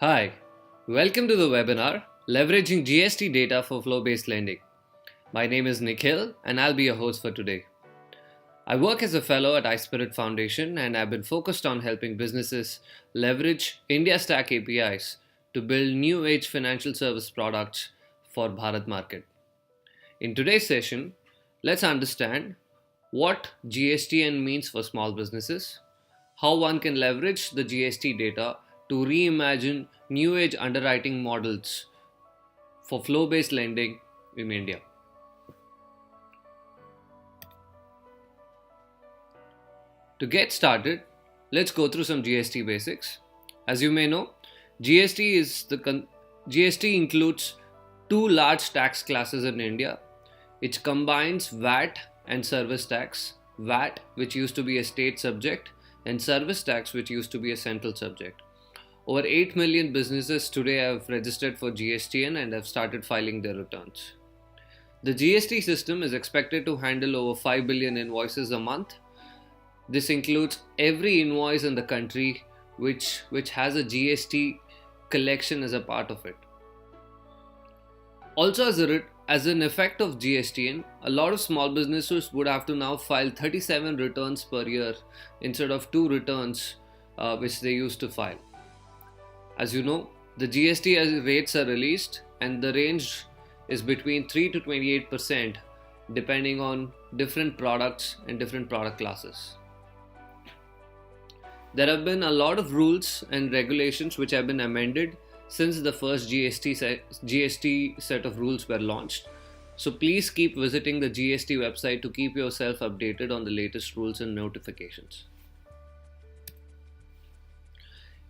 Hi, welcome to the webinar Leveraging GST Data for Flow-Based Lending. My name is Nikhil and I'll be your host for today. I work as a fellow at iSPIRT Foundation and I've been focused on helping businesses leverage India Stack APIs to build new age financial service products for Bharat market. In today's session, let's understand what GSTN means for small businesses, how one can leverage the GST data to reimagine new age underwriting models for flow based lending in India. To get started, let's go through some GST basics. As you may know, GST includes two large tax classes in India. It combines VAT and service tax. VAT, which used to be a state subject, and service tax, which used to be a central subject. Over 8 million businesses today have registered for GSTN and have started filing their returns. The GST system is expected to handle over 5 billion invoices a month. This includes every invoice in the country which has a GST collection as a part of it. Also, as an effect of GSTN, a lot of small businesses would have to now file 37 returns per year instead of 2 returns which they used to file. As you know, the GST rates are released and the range is between 3 to 28% depending on different products and different product classes. There have been a lot of rules and regulations which have been amended since the first GST set of rules were launched. So please keep visiting the GST website to keep yourself updated on the latest rules and notifications.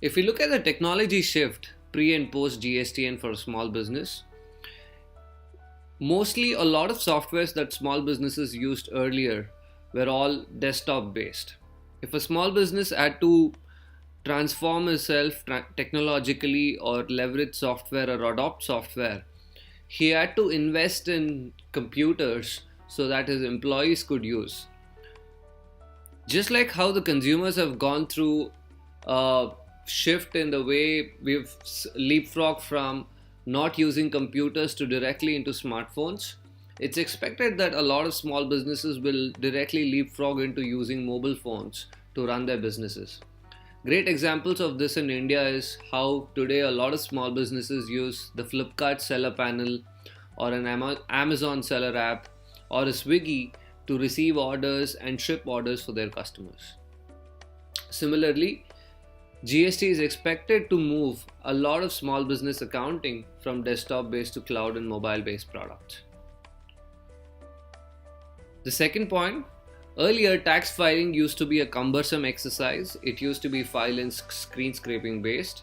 If you look at the technology shift pre and post GSTN for a small business, mostly a lot of softwares that small businesses used earlier were all desktop based. If a small business had to transform itself technologically or leverage software or adopt software, he had to invest in computers so that his employees could use. Just like how the consumers have gone through a shift in the way we've leapfrogged from not using computers to directly into smartphones, it's expected that a lot of small businesses will directly leapfrog into using mobile phones to run their businesses. Great examples of this in India is how today a lot of small businesses use the Flipkart seller panel or an Amazon seller app or a Swiggy to receive orders and ship orders for their customers. Similarly, GST is expected to move a lot of small business accounting from desktop based to cloud and mobile based products. The second point, earlier tax filing used to be a cumbersome exercise. It used to be file and screen scraping based.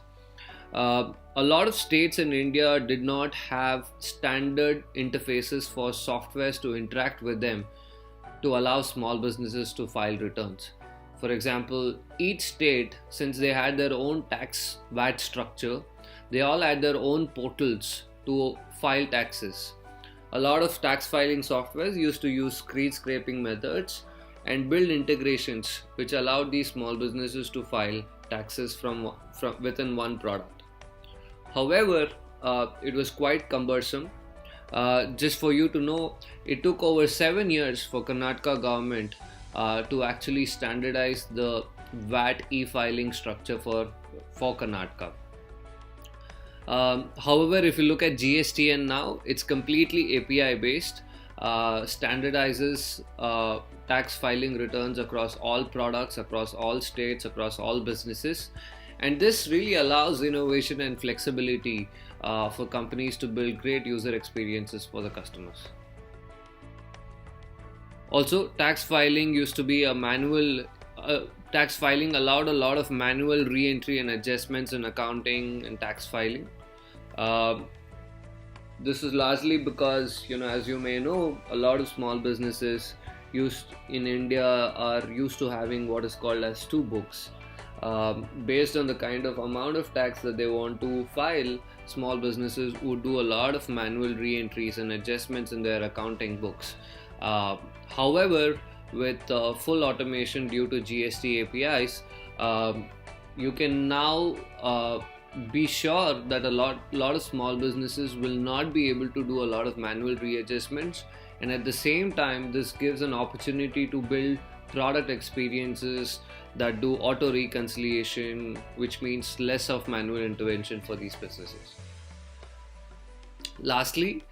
A lot of states in India did not have standard interfaces for softwares to interact with them to allow small businesses to file returns. For example, each state, since they had their own tax VAT structure, they all had their own portals to file taxes. A lot of tax filing softwares used to use screen scraping methods and build integrations which allowed these small businesses to file taxes from within one product. However, it was quite cumbersome. Just for you to know, it took over 7 years for Karnataka government to actually standardize the VAT e-filing structure for Karnataka. However, if you look at GSTN now, it's completely API based, standardizes tax filing returns across all products, across all states, across all businesses, and this really allows innovation and flexibility for companies to build great user experiences for the customers. Also, tax filing used to be a manual. Tax filing allowed a lot of manual re-entry and adjustments in accounting and tax filing. This is largely because, as you may know, a lot of small businesses in India are used to having what is called as two books. Based on the kind of amount of tax that they want to file, small businesses would do a lot of manual re-entries and adjustments in their accounting books. However, with full automation due to GST APIs, you can now be sure that a lot of small businesses will not be able to do a lot of manual readjustments, and at the same time this gives an opportunity to build product experiences that do auto reconciliation, which means less of manual intervention for these businesses. Lastly,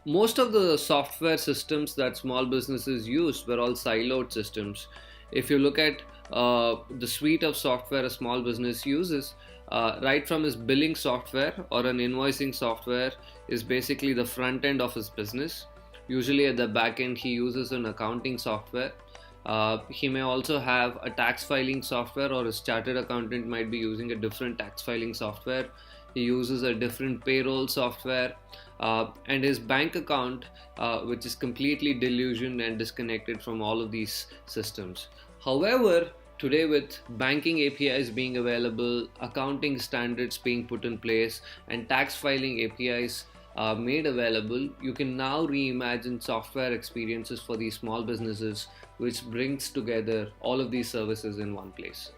most of the software systems that small businesses used were all siloed systems. If you look at the suite of software a small business uses, right from his billing software or an invoicing software is basically the front end of his business. Usually at the back end, he uses an accounting software. He may also have a tax filing software, or his chartered accountant might be using a different tax filing software. He uses a different payroll software, and his bank account, which is completely delusioned and disconnected from all of these systems. However, today, with banking APIs being available, accounting standards being put in place, and tax filing APIs made available, you can now reimagine software experiences for these small businesses, which brings together all of these services in one place.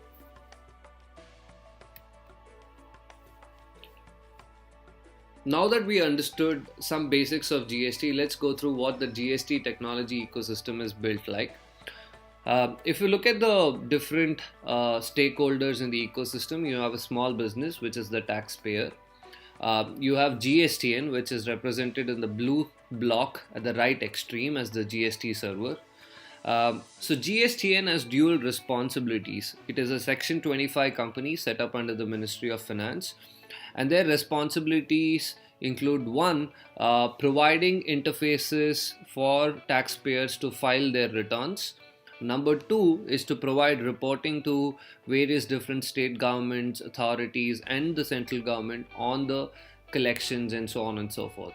Now that we understood some basics of GST, let's go through what the GST technology ecosystem is built like. If you look at the different stakeholders in the ecosystem, you have a small business, which is the taxpayer. You have GSTN, which is represented in the blue block at the right extreme as the GST server. So GSTN has dual responsibilities. It is a Section 25 company set up under the Ministry of Finance, and their responsibilities include one, providing interfaces for taxpayers to file their returns. Number two is to provide reporting to various different state governments, authorities, and the central government on the collections and so on and so forth.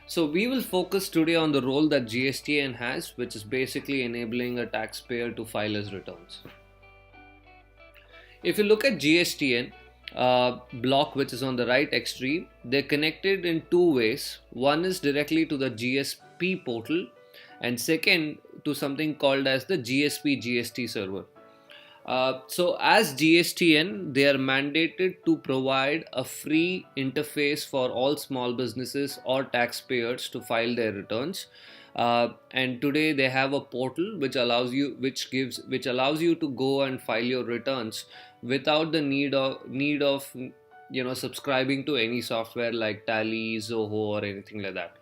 So we will focus today on the role that GSTN has, which is basically enabling a taxpayer to file his returns. If you look at GSTN block, which is on the right extreme, they're connected in two ways. One is directly to the GSP portal, and second to something called as the GSP GST server. So as GSTN, they are mandated to provide a free interface for all small businesses or taxpayers to file their returns. And today they have a portal which allows you to go and file your returns without the need of subscribing to any software like Tally, Zoho, or anything like that.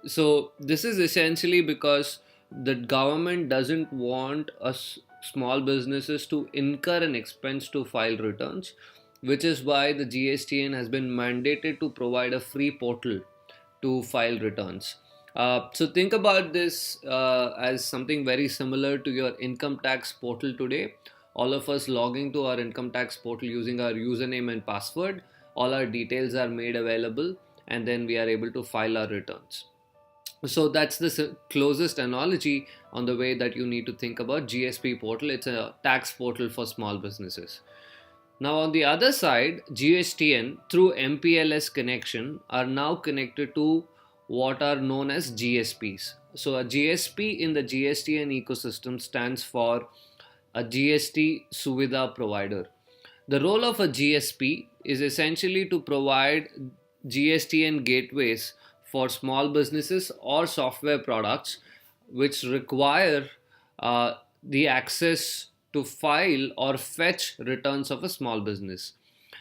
So this is essentially because the government doesn't want us small businesses to incur an expense to file returns, which is why the GSTN has been mandated to provide a free portal to file returns. So think about this as something very similar to your income tax portal today. All of us logging to our income tax portal using our username and password, all our details are made available, and then we are able to file our returns. So that's the closest analogy on the way that you need to think about GSP portal. It's a tax portal for small businesses. Now on the other side, GSTN through MPLS connection are now connected to what are known as GSPs. So a GSP in the GSTN ecosystem stands for a GST Suvidha provider. The role of a GSP is essentially to provide GSTN gateways for small businesses or software products which require the access to file or fetch returns of a small business.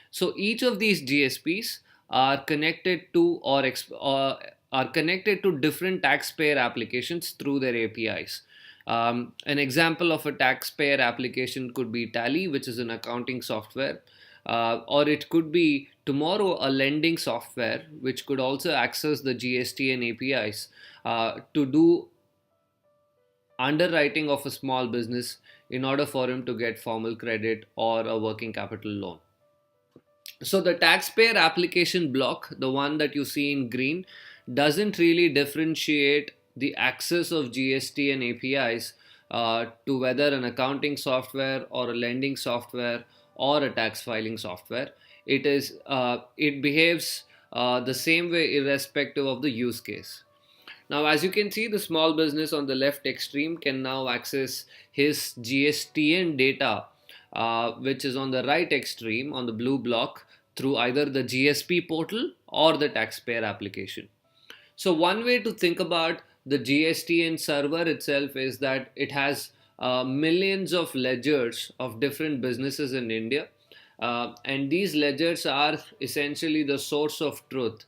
So each of these GSPs are connected to are connected to different taxpayer applications through their APIs. An example of a taxpayer application could be Tally, which is an accounting software, or it could be tomorrow a lending software, which could also access the GSTN APIs to do underwriting of a small business in order for him to get formal credit or a working capital loan. So the taxpayer application block, the one that you see in green, doesn't really differentiate the access of GSTN APIs to whether an accounting software or a lending software or a tax filing software. It behaves the same way irrespective of the use case. Now, as you can see, the small business on the left extreme can now access his GSTN data, which is on the right extreme on the blue block, through either the GSP portal or the taxpayer application. So, one way to think about the GSTN server itself is that it has millions of ledgers of different businesses in India. And these ledgers are essentially the source of truth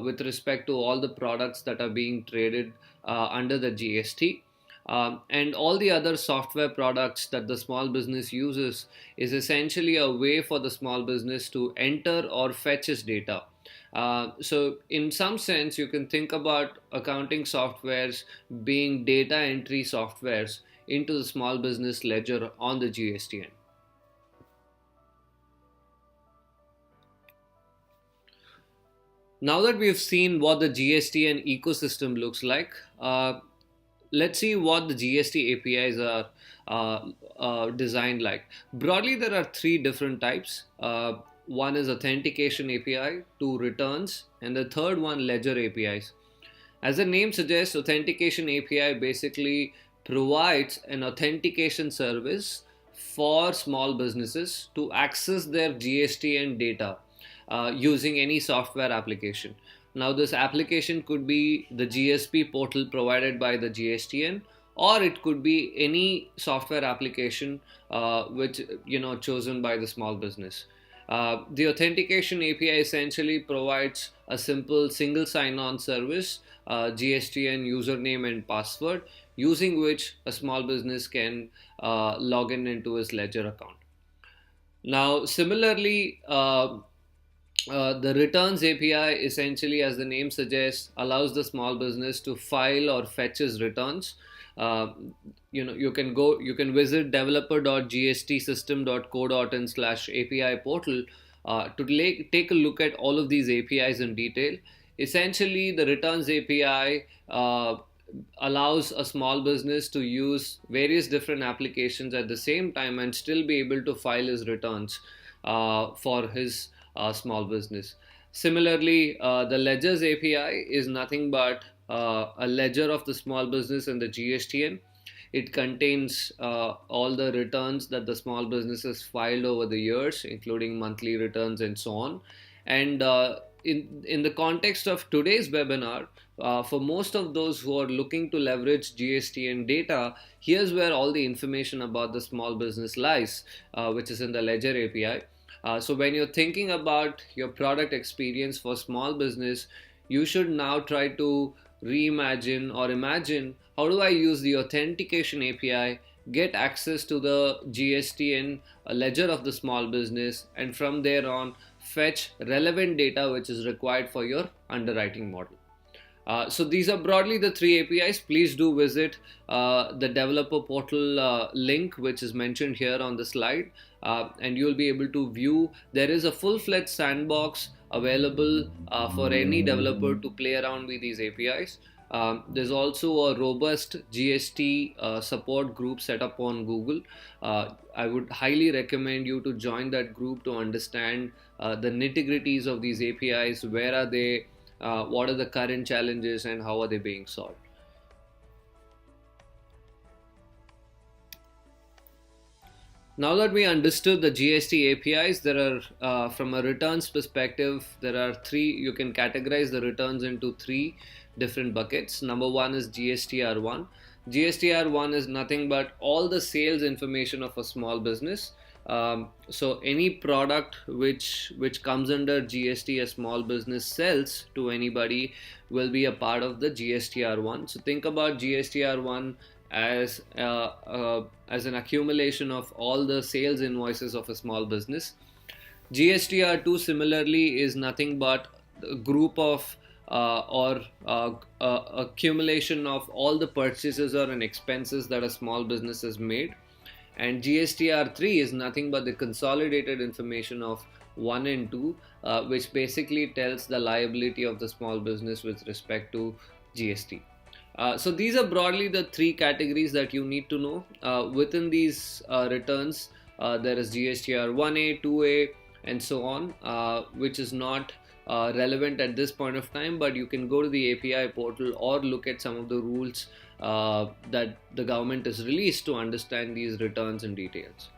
with respect to all the products that are being traded under the GST. And all the other software products that the small business uses is essentially a way for the small business to enter or fetch its data. So, in some sense, you can think about accounting softwares being data entry softwares into the small business ledger on the GSTN. Now that we've seen what the GSTN ecosystem looks like, let's see what the GST APIs are designed like. Broadly, there are three different types. One is authentication API, two returns, and the third one ledger APIs. As the name suggests, authentication API basically provides an authentication service for small businesses to access their GSTN data using any software application. Now, this application could be the GSP portal provided by the GSTN, or it could be any software application which chosen by the small business. The authentication API essentially provides a simple single sign-on service, GSTN username and password, using which a small business can log in into his ledger account. Now, similarly, the returns API essentially, as the name suggests, allows the small business to file or fetch his returns. You can visit developer.gstsystem.co.in/API portal to take a look at all of these APIs in detail. Essentially, the returns API allows a small business to use various different applications at the same time and still be able to file his returns for his small business. Similarly, the ledgers API is nothing but a ledger of the small business in the GSTN. It contains all the returns that the small business has filed over the years, including monthly returns and so on. And in the context of today's webinar, for most of those who are looking to leverage GSTN data, here's where all the information about the small business lies, which is in the ledger API. So when you're thinking about your product experience for small business, you should now try to reimagine or imagine, how do I use the authentication API, get access to the GSTN ledger of the small business, and from there on fetch relevant data which is required for your underwriting model. So these are broadly the three APIs. Please do visit the developer portal link which is mentioned here on the slide, and you'll be able to view. There is a full-fledged sandbox available for any developer to play around with these APIs. There's also a robust GST support group set up on Google. I would highly recommend you to join that group to understand the nitty-gritties of these APIs. Where are they? What are the current challenges and how are they being solved? Now that we understood the GST APIs, there are, from a returns perspective, there are three. You can categorize the returns into three different buckets. Number one is GSTR1. GSTR1 is nothing but all the sales information of a small business. So any product which comes under GST a small business sells to anybody will be a part of the GSTR1. So think about GSTR1 as an accumulation of all the sales invoices of a small business. GSTR2 similarly is nothing but a group of accumulation of all the purchases or an expenses that a small business has made. And GSTR3 is nothing but the consolidated information of 1 and 2, which basically tells the liability of the small business with respect to GST. So these are broadly the three categories that you need to know. Within these returns, there is GSTR 1A, 2A, and so on, which is not relevant at this point of time, but you can go to the API portal or look at some of the rules that the government has released to understand these returns in details.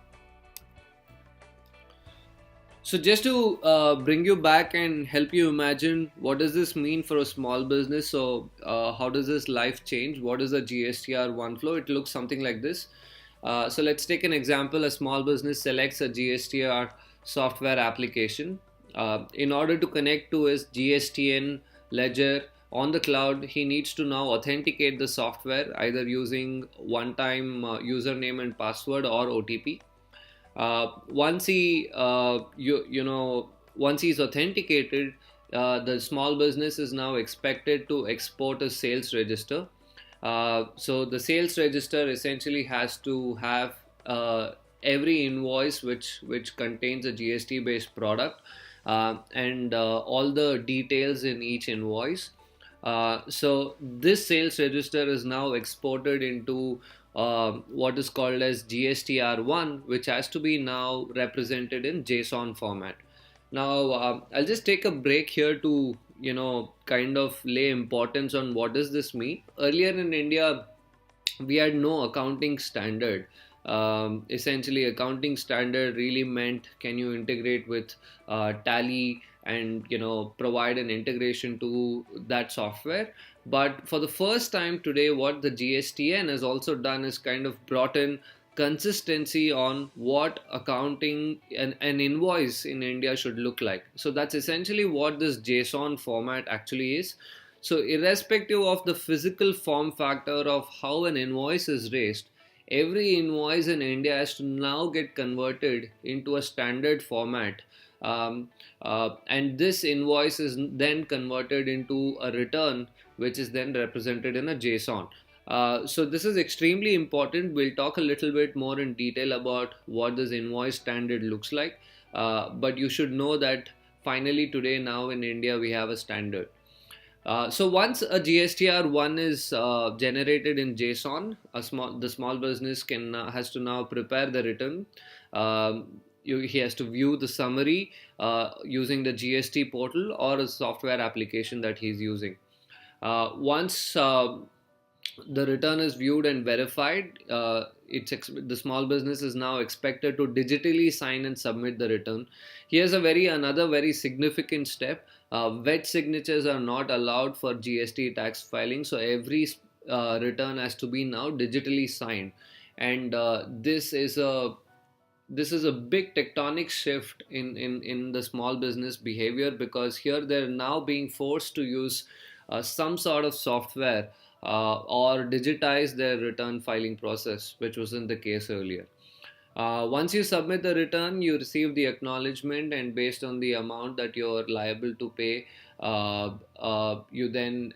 So just to bring you back and help you imagine what does this mean for a small business. So how does this life change? What is a GSTR one flow? It looks something like this. So let's take an example. A small business selects a GSTR software application. In order to connect to his GSTN ledger on the cloud, he needs to now authenticate the software either using one-time username and password or OTP. Once he once he's authenticated, the small business is now expected to export a sales register. So the sales register essentially has to have every invoice which contains a GST based product, and all the details in each invoice. So this sales register is now exported into what is called as GSTR1, which has to be now represented in JSON format. Now, I'll just take a break here to, kind of lay importance on what does this mean. Earlier in India, we had no accounting standard. Essentially, accounting standard really meant can you integrate with Tally and provide an integration to that software. But for the first time today, what the GSTN has also done is kind of brought in consistency on what accounting and an invoice in India should look like. So that's essentially what this JSON format actually is. So irrespective of the physical form factor of how an invoice is raised, every invoice in India has to now get converted into a standard format. And this invoice is then converted into a return, which is then represented in a JSON. So this is extremely important. We'll talk a little bit more in detail about what this invoice standard looks like. But you should know that finally today now in India we have a standard. So once a GSTR1 is generated in JSON, the small business has to now prepare the return. He has to view the summary using the GST portal or a software application that he's using. Once the return is viewed and verified, the small business is now expected to digitally sign and submit the return. Here's another very significant step. Wet signatures are not allowed for GST tax filing, so every return has to be now digitally signed, and this is a big tectonic shift in the small business behavior, because here they're now being forced to use some sort of software or digitize their return filing process, which wasn't the case earlier. Once you submit the return, you receive the acknowledgement, and based on the amount that you're liable to pay, you then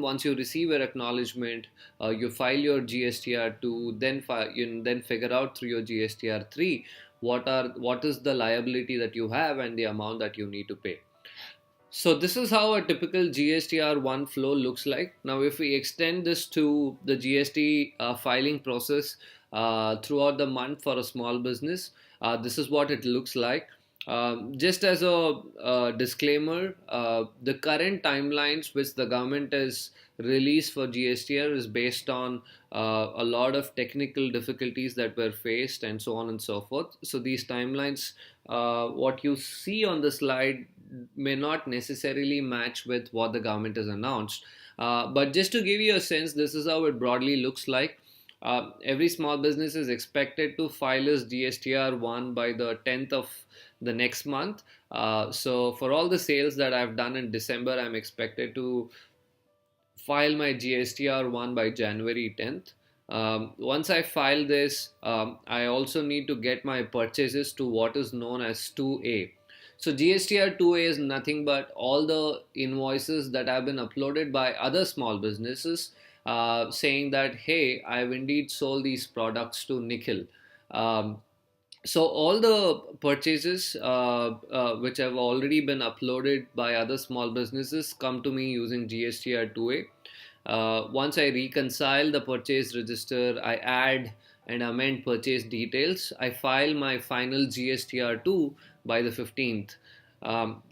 once you receive your acknowledgement, you file your GSTR2, then figure out through your GSTR3 what is the liability that you have and the amount that you need to pay. So this is how a typical GSTR1 flow looks like. Now, if we extend this to the GST filing process throughout the month for a small business, this is what it looks like. Just as a disclaimer, the current timelines which the government has released for GSTR is based on a lot of technical difficulties that were faced and so on and so forth. So these timelines, what you see on the slide, may not necessarily match with what the government has announced. But just to give you a sense, this is how it broadly looks like. Every small business is expected to file its GSTR1 by the 10th of the next month. So for all the sales that I've done in December, I'm expected to file my GSTR1 by January 10th. Once I file this, I also need to get my purchases to what is known as 2A. So GSTR 2A is nothing but all the invoices that have been uploaded by other small businesses saying that, hey, I've indeed sold these products to Nikhil. So all the purchases which have already been uploaded by other small businesses come to me using GSTR 2A. Once I reconcile the purchase register, I add and amend purchase details, I file my final GSTR2 by the 15th.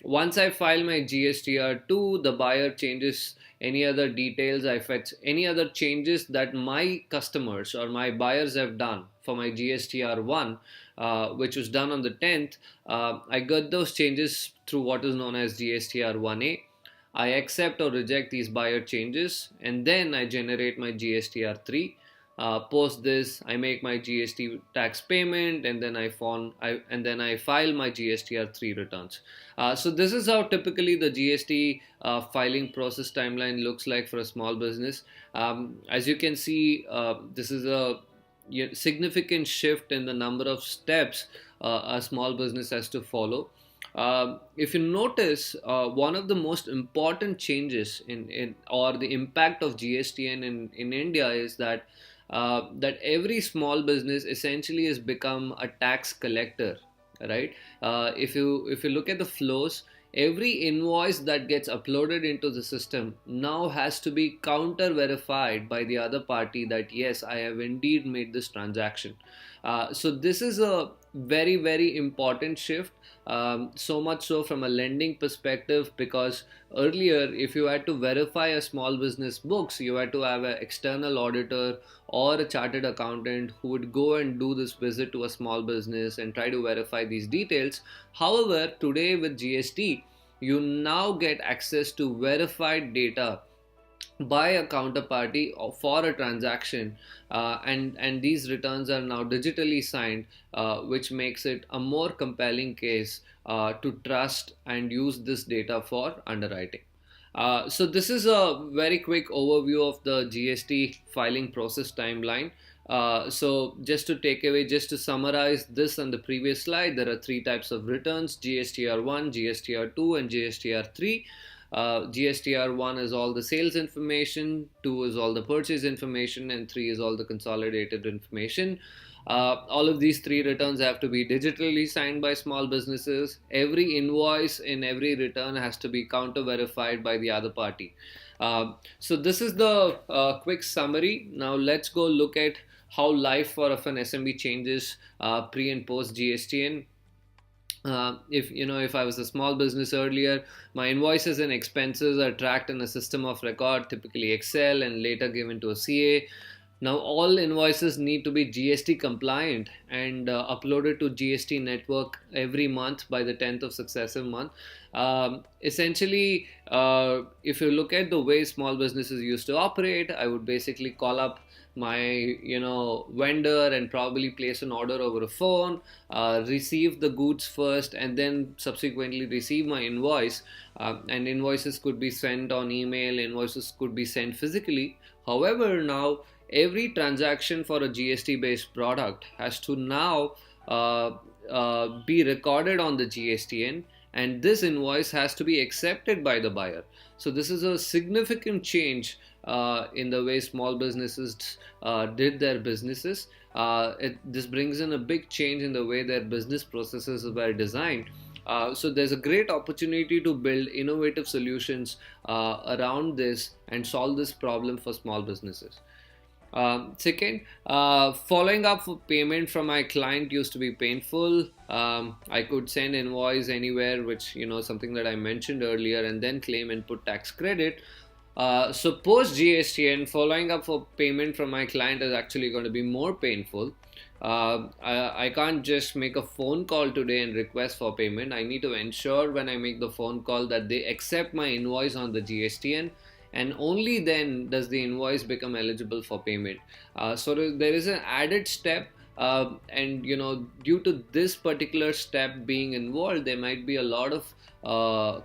Once I file my GSTR2, the buyer changes any other details, I fetch any other changes that my customers or my buyers have done for my GSTR 1, which was done on the 10th, I got those changes through what is known as GSTR 1A. I accept or reject these buyer changes, and then I generate my GSTR 3. Post this, I make my GST tax payment, and then I file my GSTR 3 returns. So this is how typically the GST filing process timeline looks like for a small business. As you can see, this is a significant shift in the number of steps a small business has to follow. If you notice, one of the most important changes in or the impact of GSTN in India is that every small business essentially has become a tax collector, right? If you look at the flows, every invoice that gets uploaded into the system now has to be counter verified by the other party that yes, I have indeed made this transaction. So this is a very, very important shift, so much so from a lending perspective, because earlier if you had to verify a small business books, you had to have an external auditor or a chartered accountant who would go and do this visit to a small business and try to verify these details. However, today with GST, you now get access to verified data by a counterparty for a transaction, and these returns are now digitally signed, which makes it a more compelling case to trust and use this data for underwriting. So this is a very quick overview of the GST filing process timeline. So just to summarize this on the previous slide, there are three types of returns: GSTR1, GSTR2, and GSTR3. GSTR1 is all the sales information, 2 is all the purchase information, and 3 is all the consolidated information. All of these three returns have to be digitally signed by small businesses. Every invoice in every return has to be counter verified by the other party. So this is the quick summary. Now let's go look at how life of an SMB changes pre and post GSTN. If I was a small business earlier, my invoices and expenses are tracked in a system of record, typically Excel, and later given to a CA. Now all invoices need to be GST compliant and uploaded to GST network every month by the 10th of successive month. Essentially, if you look at the way small businesses used to operate, I would basically call up my vendor and probably place an order over a phone, receive the goods first, and then subsequently receive my invoice. And invoices could be sent on email, invoices could be sent physically. However, now every transaction for a GST based product has to now be recorded on the GSTN, and this invoice has to be accepted by the buyer. So this is a significant change in the way small businesses did their businesses. This brings in a big change in the way their business processes were designed. So there's a great opportunity to build innovative solutions around this and solve this problem for small businesses. Second, following up for payment from my client used to be painful. I could send invoice anywhere, which something that I mentioned earlier, and then claim input tax credit. So post GSTN, following up for payment from my client is actually going to be more painful. I can't just make a phone call today and request for payment. I need to ensure when I make the phone call that they accept my invoice on the GSTN, and only then does the invoice become eligible for payment. So there is an added step, and due to this particular step being involved, there might be a lot of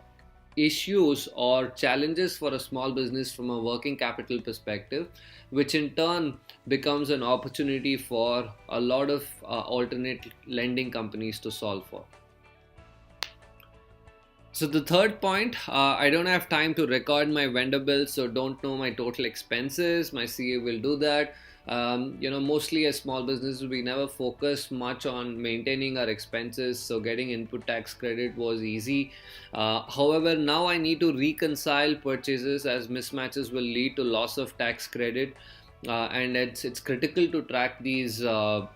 issues or challenges for a small business from a working capital perspective, which in turn becomes an opportunity for a lot of alternate lending companies to solve for. So the third point, I don't have time to record my vendor bills, so don't know my total expenses. My CA will do that. Mostly as small businesses, we never focused much on maintaining our expenses, so getting input tax credit was easy. However, now I need to reconcile purchases, as mismatches will lead to loss of tax credit. And it's critical to track these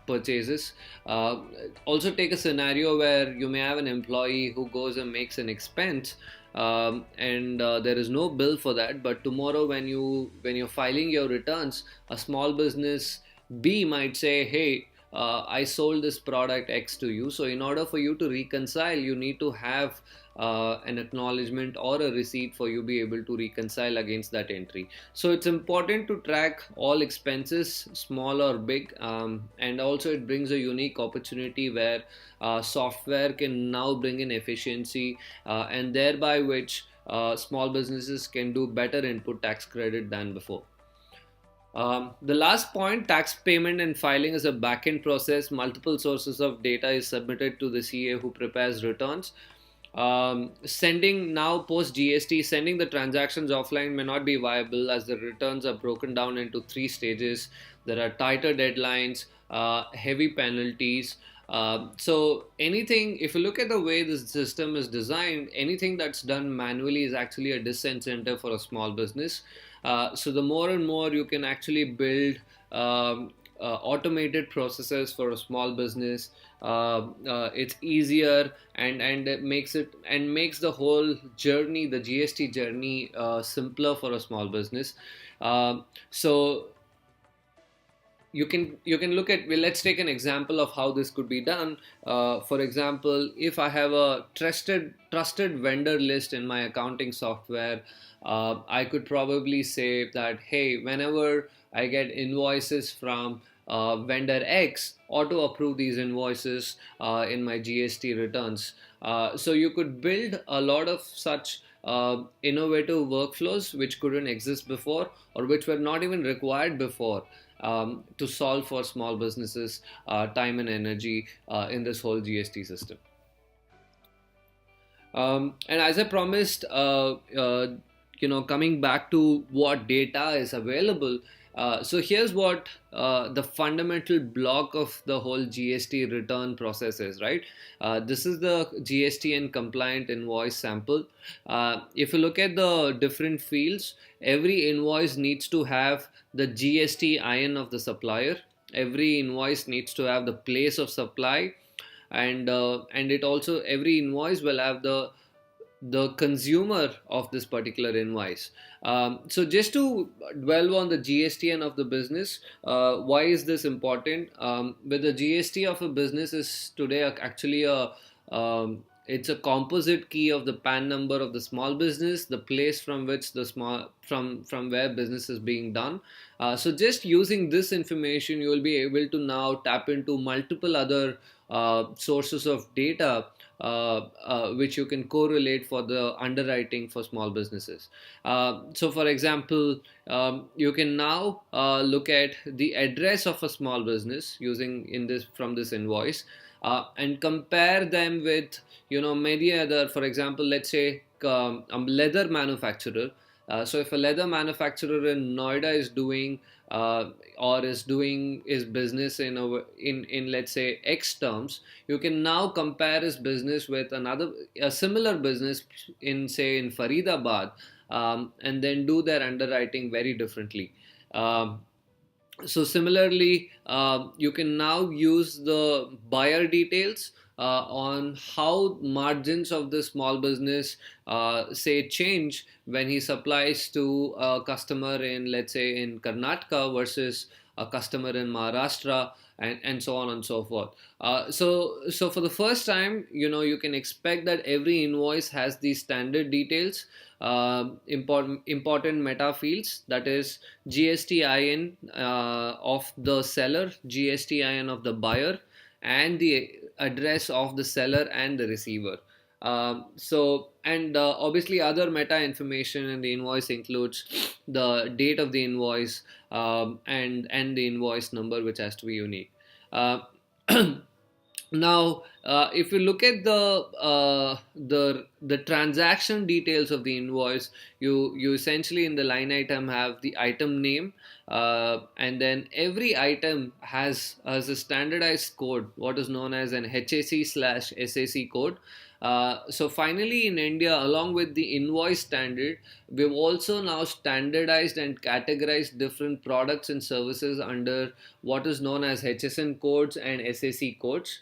purchases. Also take a scenario where you may have an employee who goes and makes an expense, and there is no bill for that, but tomorrow when you're filing your returns, a small business B might say, hey, I sold this product X to you. So in order for you to reconcile, you need to have an acknowledgement or a receipt for you be able to reconcile against that entry. So it's important to track all expenses, small or big, and also it brings a unique opportunity where software can now bring in efficiency, and thereby which small businesses can do better input tax credit than before. The last point, tax payment and filing is a back-end process. Multiple sources of data is submitted to the CA who prepares returns. Sending now post GST, sending the transactions offline may not be viable as the returns are broken down into three stages. There are tighter deadlines, heavy penalties. So anything, if you look at the way this system is designed, anything that's done manually is actually a disincentive for a small business. So the more and more you can actually build automated processes for a small business, it's easier, and it makes the whole journey, the GST journey, simpler for a small business. So you can look at, well, let's take an example of how this could be done. For example, if I have a trusted vendor list in my accounting software, I could probably say that, hey, whenever I get invoices from vendor X, auto approve these invoices in my GST returns. So you could build a lot of such innovative workflows which couldn't exist before, or which were not even required before, to solve for small businesses time and energy in this whole GST system. And as I promised, coming back to what data is available. So here's what the fundamental block of the whole GST return process is, right? This is the GSTN compliant invoice sample. If you look at the different fields, every invoice needs to have the GSTIN of the supplier. Every invoice needs to have the place of supply, and it also, every invoice will have the consumer of this particular invoice. So just to dwell on the GSTN of the business, why is this important? With the GST of a business is today actually it's a composite key of the PAN number of the small business, the place from which the small from where business is being done. So just using this information, you will be able to now tap into multiple other sources of data, which you can correlate for the underwriting for small businesses. So for example, you can now look at the address of a small business using in this from this invoice, and compare them with many other. For example, let's say a leather manufacturer. So if a leather manufacturer in Noida is doing or is doing his business in let's say X terms, you can now compare his business with a similar business in Faridabad, and then do their underwriting very differently. So similarly, you can now use the buyer details on how margins of the small business say change when he supplies to a customer in, let's say, in Karnataka versus a customer in Maharashtra, and so on and so forth. So for the first time, you can expect that every invoice has these standard details, important meta fields, that is GSTIN of the seller, GSTIN of the buyer, and the address of the seller and the receiver. Obviously other meta information in the invoice includes the date of the invoice, and the invoice number, which has to be unique. Uh, Now, if you look at the transaction details of the invoice, you essentially in the line item have the item name, and then every item has a standardized code, what is known as an HAC/SAC code. So finally, in India, along with the invoice standard, we've also now standardized and categorized different products and services under what is known as HSN codes and SAC codes.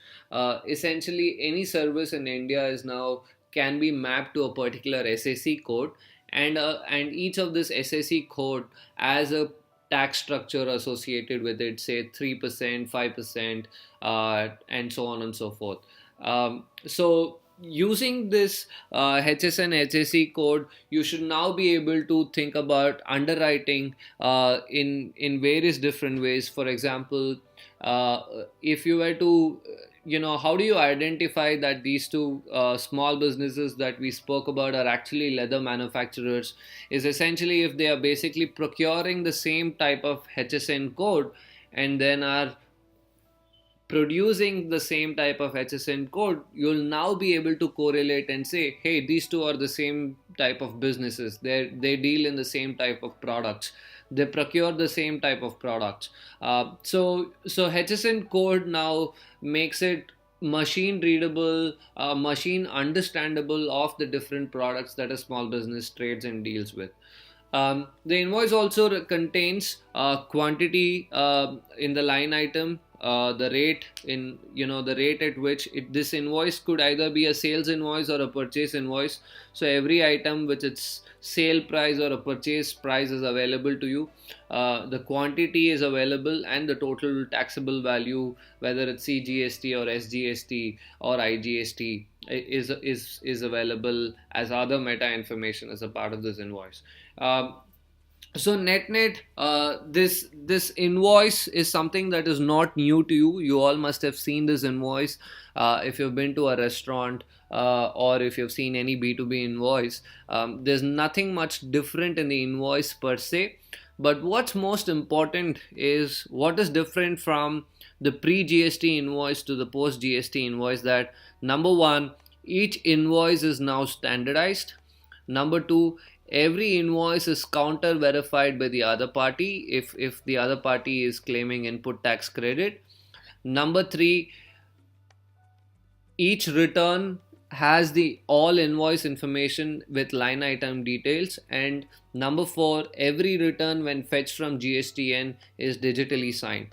Essentially, any service in India is now can be mapped to a particular SAC code, and each of this SAC code as a tax structure associated with it, say 3%, 5%, and so on and so forth. So using this HSN HSE code, you should now be able to think about underwriting in various different ways. For example, uh, if you were to how do you identify that these two small businesses that we spoke about are actually leather manufacturers? Is essentially if they are basically procuring the same type of HSN code and then are producing the same type of HSN code, you'll now be able to correlate and say, hey, these two are the same type of businesses. They deal in the same type of products. They procure the same type of products. So HSN code now makes it machine readable, machine understandable of the different products that a small business trades and deals with. The invoice also contains quantity in the line item, the rate in the rate at which this invoice could either be a sales invoice or a purchase invoice. So every item with its sale price or a purchase price is available to you. The quantity is available, and the total taxable value, whether it's CGST or SGST or IGST, is available as other meta information as a part of this invoice. Um, so net, this invoice is something that is not new to you. You all must have seen this invoice if you've been to a restaurant, or if you've seen any B2B invoice. There's nothing much different in the invoice per se, but what's most important is what is different from the pre-GST invoice to the post-GST invoice. That number one, each invoice is now standardized. Number two, every invoice is counter verified by the other party if the other party is claiming input tax credit. Number three, each return has the all invoice information with line item details. And number four, every return when fetched from GSTN is digitally signed.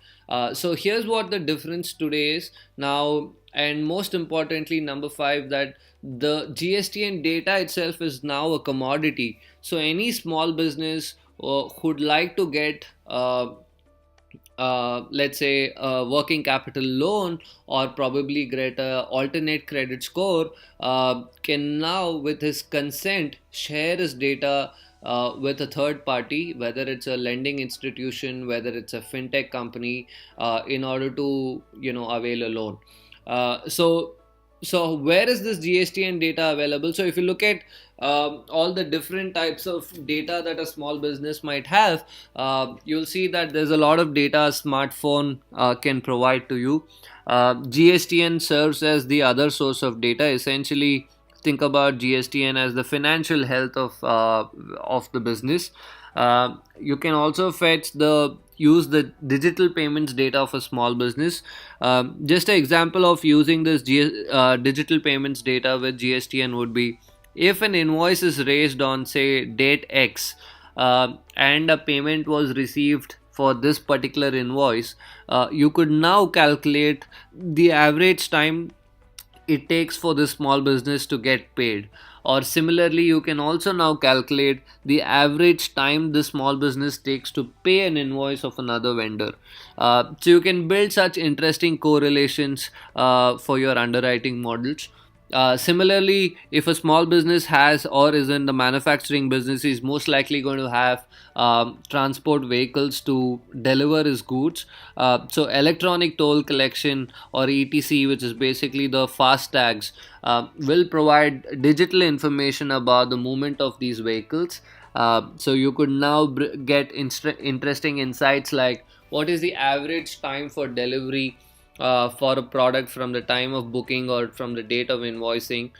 So here's what the difference today is now. And most importantly, number five, that the GSTN data itself is now a commodity. So any small business who'd like to get let's say a working capital loan, or probably get a alternate credit score, can now with his consent share his data with a third party, whether it's a lending institution, whether it's a fintech company, in order to avail a loan. So where is this GSTN data available? So if you look at all the different types of data that a small business might have, you'll see that there's a lot of data a smartphone can provide to you. GSTN serves as the other source of data. Essentially, think about GSTN as the financial health of the business. You can also use the digital payments data of a small business. Just an example of using this digital payments data with GSTN would be, if an invoice is raised on say date X, and a payment was received for this particular invoice, you could now calculate the average time it takes for this small business to get paid. Or similarly, you can also now calculate the average time the small business takes to pay an invoice of another vendor. So you can build such interesting correlations for your underwriting models. Similarly, if a small business has or is in the manufacturing business, is most likely going to have transport vehicles to deliver his goods. So electronic toll collection, or ETC, which is basically the fast tags, will provide digital information about the movement of these vehicles. So you could now get interesting insights like what is the average time for delivery for a product from the time of booking or from the date of invoicing.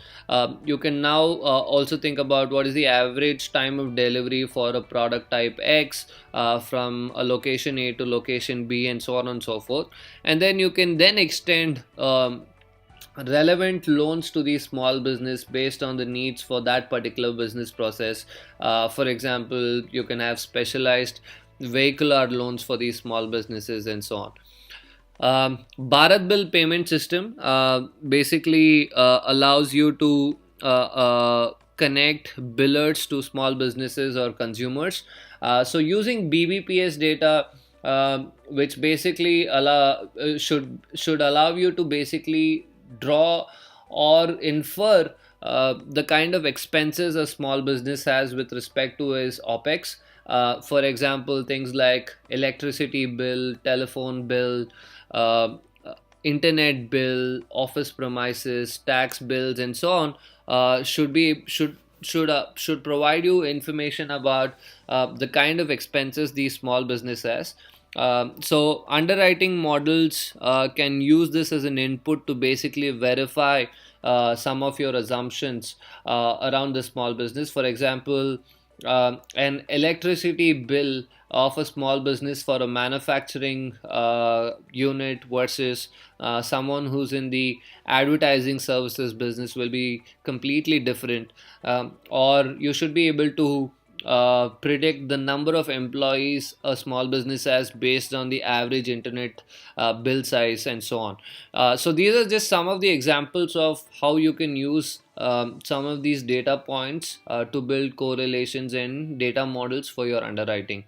You can now also think about what is the average time of delivery for a product type X from a location A to location B, and so on and so forth. And then you can then extend relevant loans to the small business based on the needs for that particular business process. For example, you can have specialized vehicular loans for these small businesses, and so on. Bharat Bill payment system basically allows you to connect billers to small businesses or consumers. So using BBPS data, which basically should allow you to basically draw or infer the kind of expenses a small business has with respect to his OPEX. For example, things like electricity bill, telephone bill, uh, internet bill, office premises, tax bills, and so on, should provide you information about the kind of expenses these small business has. So underwriting models can use this as an input to basically verify some of your assumptions around the small business. For example, an electricity bill of a small business for a manufacturing unit versus someone who's in the advertising services business will be completely different. Or you should be able to predict the number of employees a small business has based on the average internet bill size and so on. So these are just some of the examples of how you can use some of these data points to build correlations and data models for your underwriting.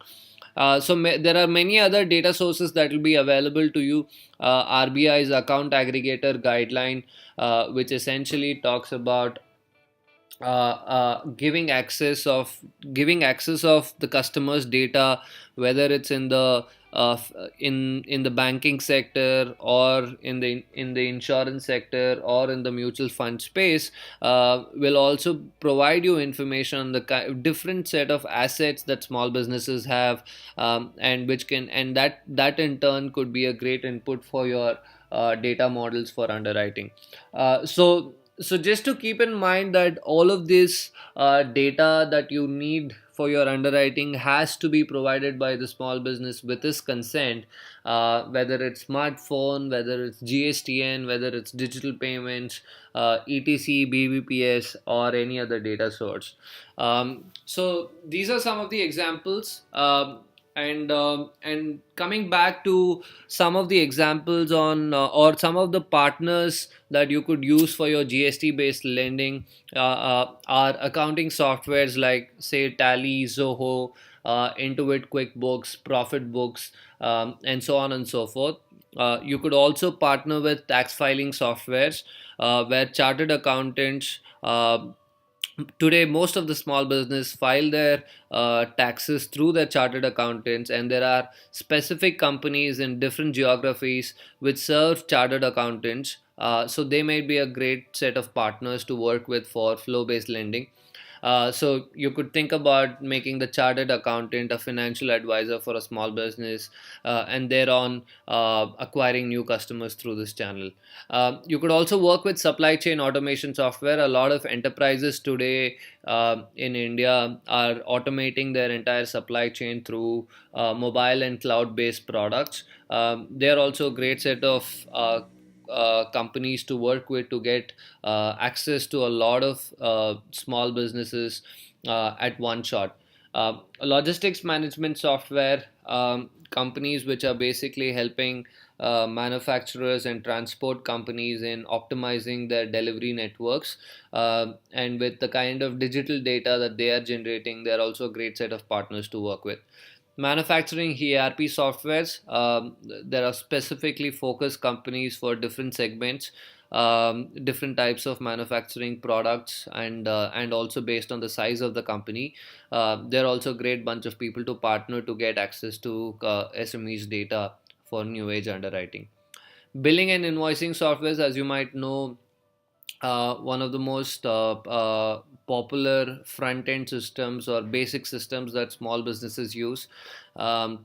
There are many other data sources that will be available to you. RBI's account aggregator guideline, which essentially talks about giving access of the customer's data, whether it's in the in the banking sector or in the insurance sector or in the mutual fund space, will also provide you information on the different set of assets that small businesses have, and which can and that in turn could be a great input for your data models for underwriting. So just to keep in mind that all of this data that you need for your underwriting has to be provided by the small business with his consent, whether it's smartphone, whether it's GSTN, whether it's digital payments, etc, BBPS, or any other data source. So these are some of the examples. And coming back to some of the examples on or some of the partners that you could use for your GST based lending are accounting softwares like say Tally, Zoho, Intuit, QuickBooks, ProfitBooks, and so on and so forth. You could also partner with tax filing softwares where chartered accountants, today most of the small business file their taxes through their chartered accountants, and there are specific companies in different geographies which serve chartered accountants, so they might be a great set of partners to work with for flow based lending. So you could think about making the chartered accountant a financial advisor for a small business, and thereon acquiring new customers through this channel. You could also work with supply chain automation software. A lot of enterprises today in India are automating their entire supply chain through mobile and cloud-based products. They are also a great set of companies to work with to get access to a lot of small businesses at one shot. Logistics management software, companies which are basically helping manufacturers and transport companies in optimizing their delivery networks. And with the kind of digital data that they are generating, they're also a great set of partners to work with. Manufacturing ERP softwares, there are specifically focused companies for different segments, different types of manufacturing products, and also based on the size of the company. They're also a great bunch of people to partner to get access to SMEs data for new age underwriting. Billing and invoicing softwares, as you might know, one of the most popular front end systems or basic systems that small businesses use,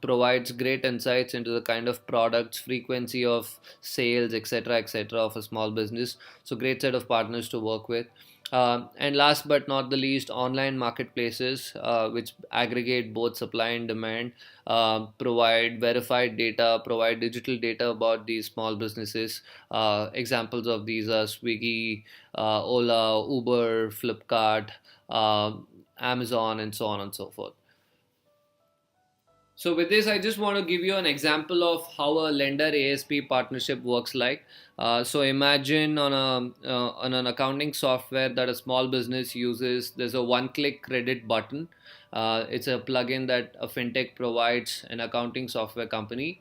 provides great insights into the kind of products, frequency of sales, etc., of a small business. So, great set of partners to work with. And last but not the least, online marketplaces, which aggregate both supply and demand, provide verified data, provide digital data about these small businesses. Examples of these are Swiggy, Ola, Uber, Flipkart, Amazon, and so on and so forth. So with this, I just want to give you an example of how a lender ASP partnership works like. So imagine on an accounting software that a small business uses. There's a one-click credit button. It's a plugin that a fintech provides an accounting software company.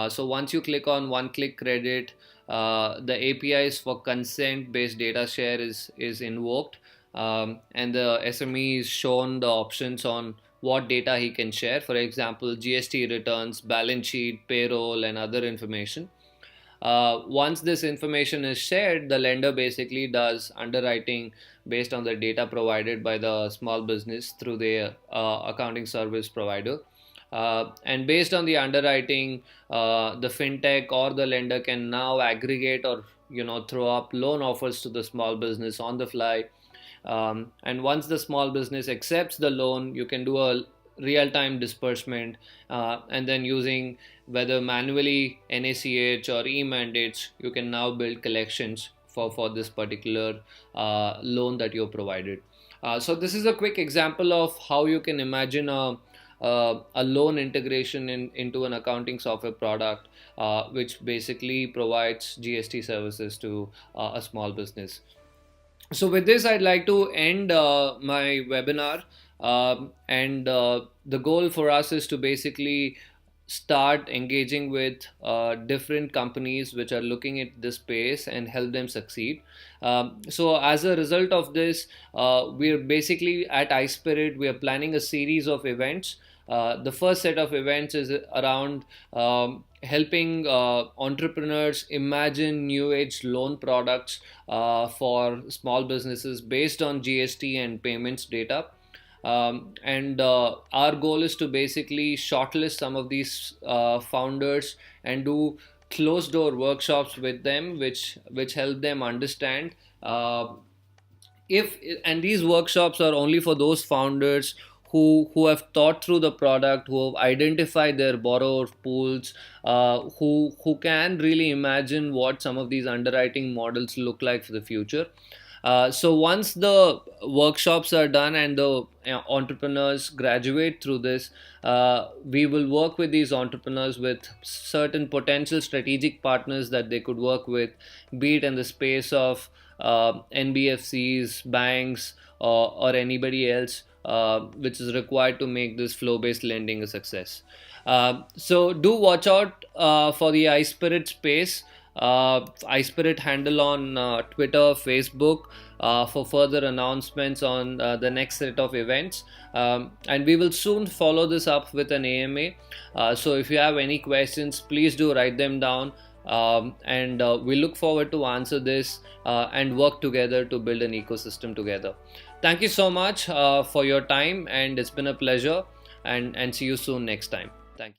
So once you click on one-click credit, the APIs for consent-based data share is invoked, and the SME is shown the options on what data he can share. For example, GST returns, balance sheet, payroll, and other information. Once this information is shared, the lender basically does underwriting based on the data provided by the small business through their accounting service provider. And based on the underwriting, the fintech or the lender can now aggregate or throw up loan offers to the small business on the fly. And once the small business accepts the loan, you can do a real-time disbursement, and then using whether manually NACH or e-mandates, you can now build collections for this particular loan that you're provided. So this is a quick example of how you can imagine a loan integration into an accounting software product, which basically provides GST services to a small business. So with this, I'd like to end my webinar, and the goal for us is to basically start engaging with different companies which are looking at this space and help them succeed. So as a result of this, we're basically at iSPIRT, we are planning a series of events. The first set of events is around helping entrepreneurs imagine new age loan products for small businesses based on GST and payments data. And our goal is to basically shortlist some of these founders and do closed door workshops with them, which help them understand if and these workshops are only for those founders who have thought through the product, who have identified their borrower pools, who can really imagine what some of these underwriting models look like for the future. So once the workshops are done and the entrepreneurs graduate through this, we will work with these entrepreneurs with certain potential strategic partners that they could work with, be it in the space of NBFCs, banks, or anybody else which is required to make this flow-based lending a success. So do watch out for the iSPIRT space. iSPIRT handle on Twitter, Facebook for further announcements on the next set of events. And we will soon follow this up with an AMA. So if you have any questions, please do write them down. And we look forward to answer this and work together to build an ecosystem together. Thank you so much for your time, and it's been a pleasure, and see you soon next time.